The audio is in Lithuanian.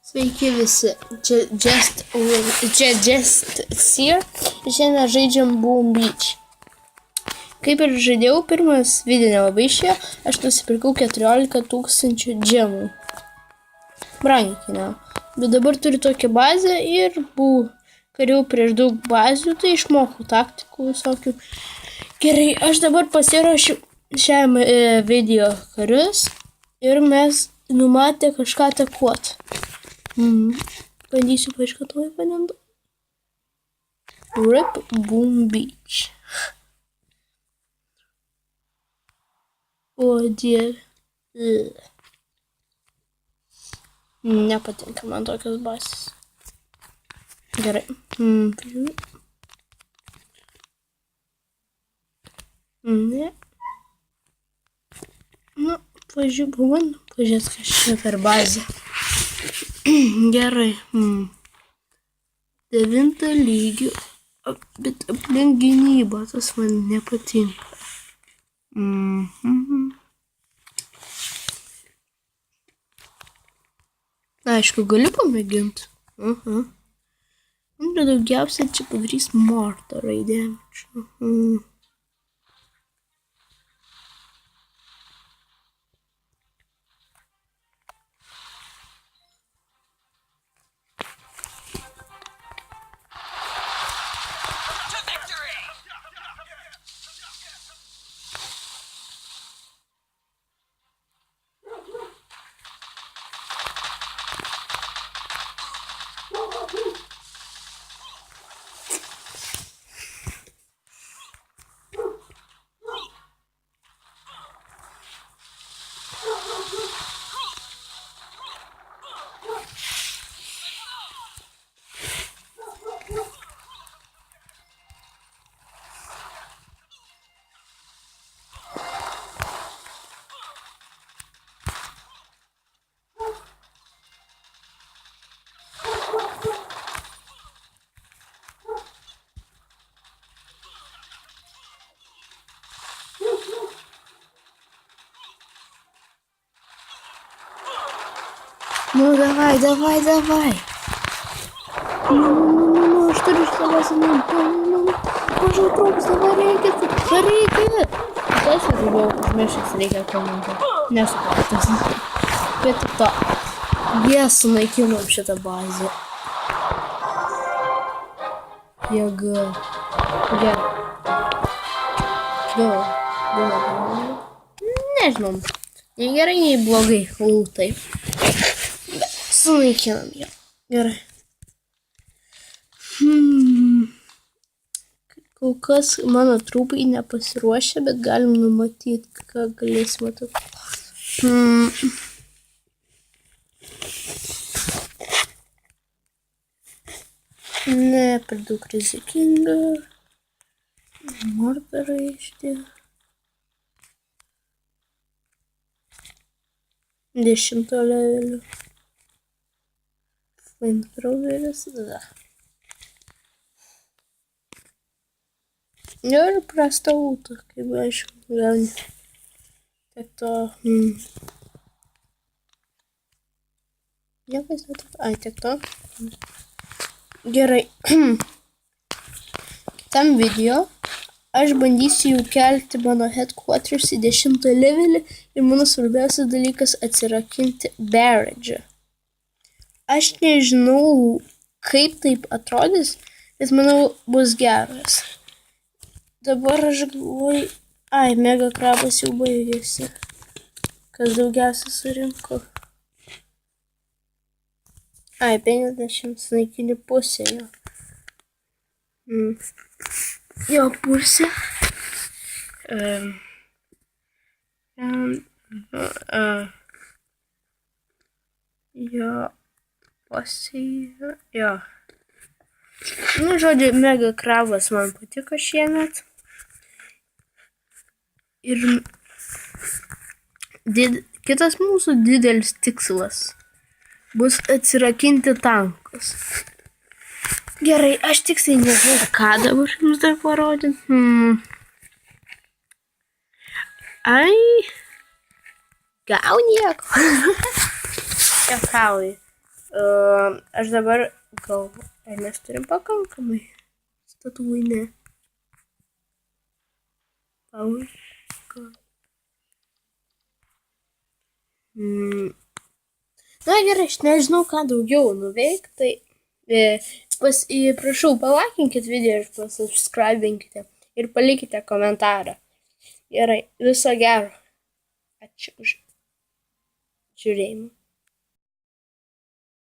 Sveiki visi, čia Just Seer ir šiandien žaidžiam Boom Beach. Kaip ir žaidėjau, pirmas video nelabai išėjo, aš nusipirkau 14 000 džemų. Brangiai kainavo. Bet dabar turiu tokią bazę ir kariau prieš daug bazių, tai išmokau taktikų visokių. Gerai, aš dabar pasiruošiu šiam video karius ir mes numatę kažką atakuoti. Bandysiu paieškoti naują panendą. Rip Boom Beach. O dieve. Nepatinka man tokios bazės. Gerai. Ne. Nu, pažiūrėt, kas čia per bazę. Gerai. 9 lygio, bet aplink gynybą, tas man nepatinka. Aišku, galiu pamėginti. Daugiausiai čia padarys mortar raidėm. Ну, давай. Ну, aš turiu išsavęs, mažai trūks, dabar reikia. Tas buvo užmiršęs, reikia komentuoti. Nesupratas. Bet to. Jie sunaikinom šitą bazę. Jėga. Nežinom. Nei gerai, nei blogai. Lūtai. Sunaikinam ją. Gerai. Kol kas mano trūpai nepasiruošę, bet galim numatyti, ką galėsim atakuoti. Ne, per daug rizikinga. Mortarai šitie. 10 levelio. Flamethroweris, da. Ir prasta ūta, kaip aišku, gal tiek to. Niekas netaip, tiek to. Gerai. Kitam video aš bandysiu jau kelti mano headquarters į 10 levelį ir mano svarbiausias dalykas atsirakinti barrage. Aš nežinau, kaip taip atrodys, bet manau bus geras. Dabar aš galvoju, mega krabas jau baigėsi. Kas daugiausia surinko. 50 sunaikini pusę jo. Jo pusė. Jo. Jo. Nu, žodžiu, mega krabas man patiko šiemet. Ir kitas mūsų didelis tikslas bus atsirakinti tankus. Gerai, aš tiksliai nežinau, ką dabar jums dar parodyti. Gal nieko. Juokauju. Aš dabar galvoju, ar mes turim pakankamai statuinę. Na gerai, aš nežinau, ką daugiau nuveikti, tai prašau, palakinkit video ir pasubscribinkite ir palikite komentarą. Gerai, viso gero. Ačiū už žiūrėjimą.